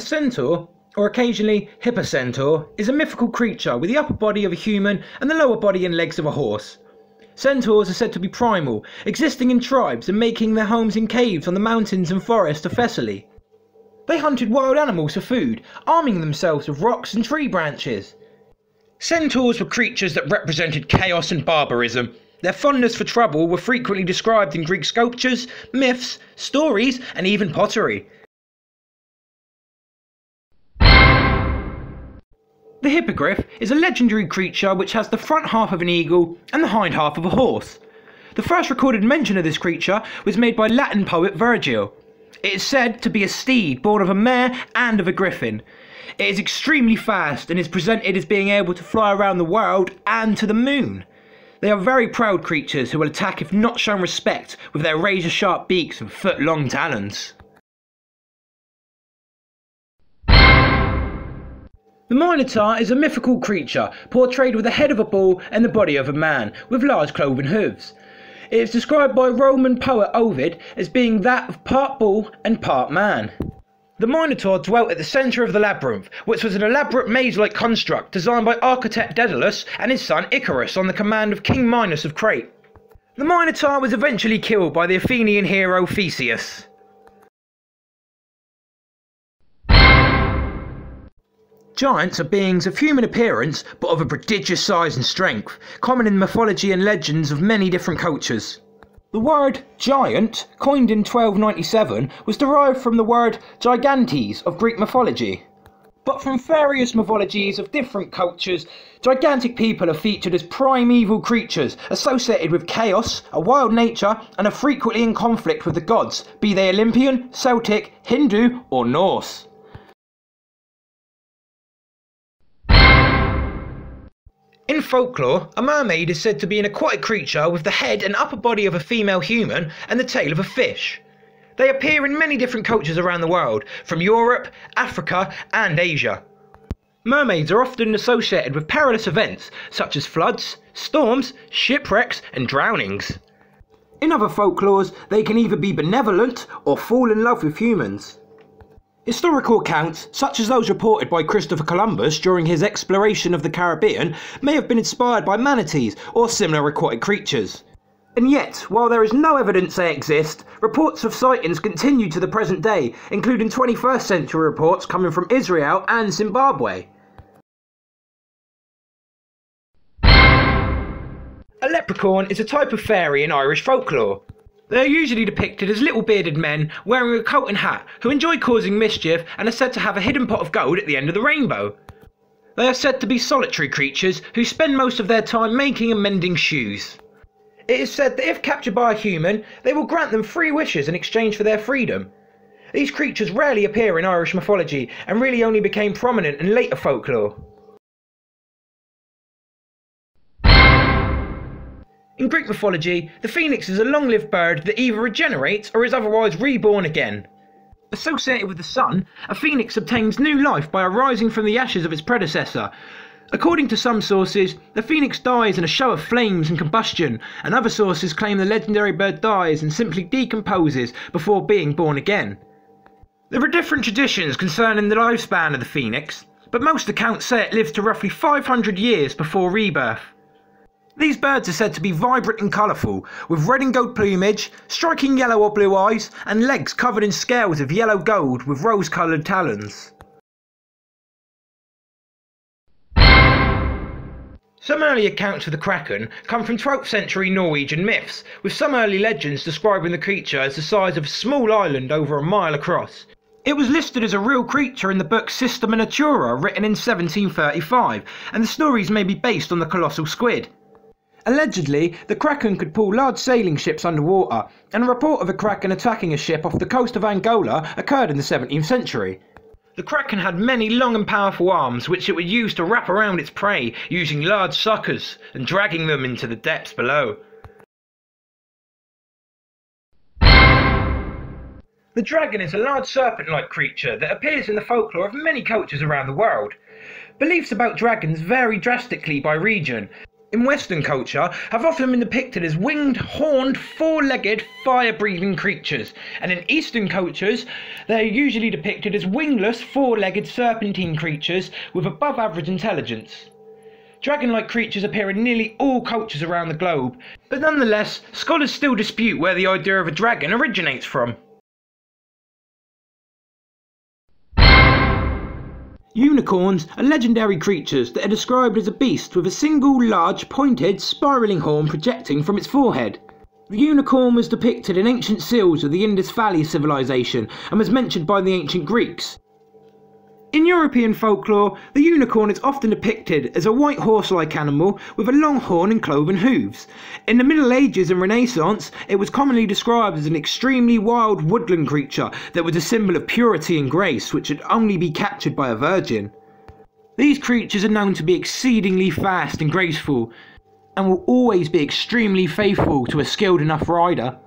centaur, or occasionally hippocentaur, is a mythical creature with the upper body of a human and the lower body and legs of a horse. Centaurs are said to be primal, existing in tribes and making their homes in caves on the mountains and forests of Thessaly. They hunted wild animals for food, arming themselves with rocks and tree branches. Centaurs were creatures that represented chaos and barbarism. Their fondness for trouble were frequently described in Greek sculptures, myths, stories, and even pottery. The hippogriff is a legendary creature which has the front half of an eagle and the hind half of a horse. The first recorded mention of this creature was made by Latin poet Virgil. It is said to be a steed born of a mare and of a griffin. It is extremely fast and is presented as being able to fly around the world and to the moon. They are very proud creatures who will attack if not shown respect with their razor-sharp beaks and foot-long talons. The Minotaur is a mythical creature portrayed with the head of a bull and the body of a man, with large cloven hooves. It is described by Roman poet Ovid as being that of part bull and part man. The Minotaur dwelt at the centre of the labyrinth, which was an elaborate maze-like construct designed by architect Daedalus and his son Icarus on the command of King Minos of Crete. The Minotaur was eventually killed by the Athenian hero Theseus. Giants are beings of human appearance but of a prodigious size and strength, common in mythology and legends of many different cultures. The word giant, coined in 1297, was derived from the word gigantes of Greek mythology. But from various mythologies of different cultures, gigantic people are featured as primeval creatures associated with chaos, a wild nature, and are frequently in conflict with the gods, be they Olympian, Celtic, Hindu, or Norse. In folklore, a mermaid is said to be an aquatic creature with the head and upper body of a female human and the tail of a fish. They appear in many different cultures around the world, from Europe, Africa, and Asia. Mermaids are often associated with perilous events such as floods, storms, shipwrecks, and drownings. In other folklores, they can either be benevolent or fall in love with humans. Historical accounts, such as those reported by Christopher Columbus during his exploration of the Caribbean, may have been inspired by manatees or similar aquatic creatures. And yet, while there is no evidence they exist, reports of sightings continue to the present day, including 21st century reports coming from Israel and Zimbabwe. A leprechaun is a type of fairy in Irish folklore. They are usually depicted as little bearded men wearing a coat and hat who enjoy causing mischief and are said to have a hidden pot of gold at the end of the rainbow. They are said to be solitary creatures who spend most of their time making and mending shoes. It is said that if captured by a human, they will grant them 3 wishes in exchange for their freedom. These creatures rarely appear in Irish mythology and really only became prominent in later folklore. In Greek mythology, the phoenix is a long-lived bird that either regenerates or is otherwise reborn again. Associated with the sun, a phoenix obtains new life by arising from the ashes of its predecessor. According to some sources, the phoenix dies in a show of flames and combustion, and other sources claim the legendary bird dies and simply decomposes before being born again. There are different traditions concerning the lifespan of the phoenix, but most accounts say it lives to roughly 500 years before rebirth. These birds are said to be vibrant and colourful, with red and gold plumage, striking yellow or blue eyes, and legs covered in scales of yellow gold with rose-coloured talons. Some early accounts of the kraken come from 12th century Norwegian myths, with some early legends describing the creature as the size of a small island over a mile across. It was listed as a real creature in the book Systema Natura, written in 1735, and the stories may be based on the colossal squid. Allegedly, the kraken could pull large sailing ships underwater, and a report of a kraken attacking a ship off the coast of Angola occurred in the 17th century. The kraken had many long and powerful arms which it would use to wrap around its prey, using large suckers and dragging them into the depths below. The dragon is a large serpent-like creature that appears in the folklore of many cultures around the world. Beliefs about dragons vary drastically by region, in Western culture have often been depicted as winged, horned, four-legged, fire-breathing creatures, and in Eastern cultures they are usually depicted as wingless, four-legged serpentine creatures with above-average intelligence. Dragon-like creatures appear in nearly all cultures around the globe, but nonetheless, scholars still dispute where the idea of a dragon originates from. Unicorns are legendary creatures that are described as a beast with a single large, pointed, spiralling horn projecting from its forehead. The unicorn was depicted in ancient seals of the Indus Valley civilization and was mentioned by the ancient Greeks. In European folklore, the unicorn is often depicted as a white horse-like animal with a long horn and cloven hooves. In the Middle Ages and Renaissance, it was commonly described as an extremely wild woodland creature that was a symbol of purity and grace which could only be captured by a virgin. These creatures are known to be exceedingly fast and graceful, and will always be extremely faithful to a skilled enough rider.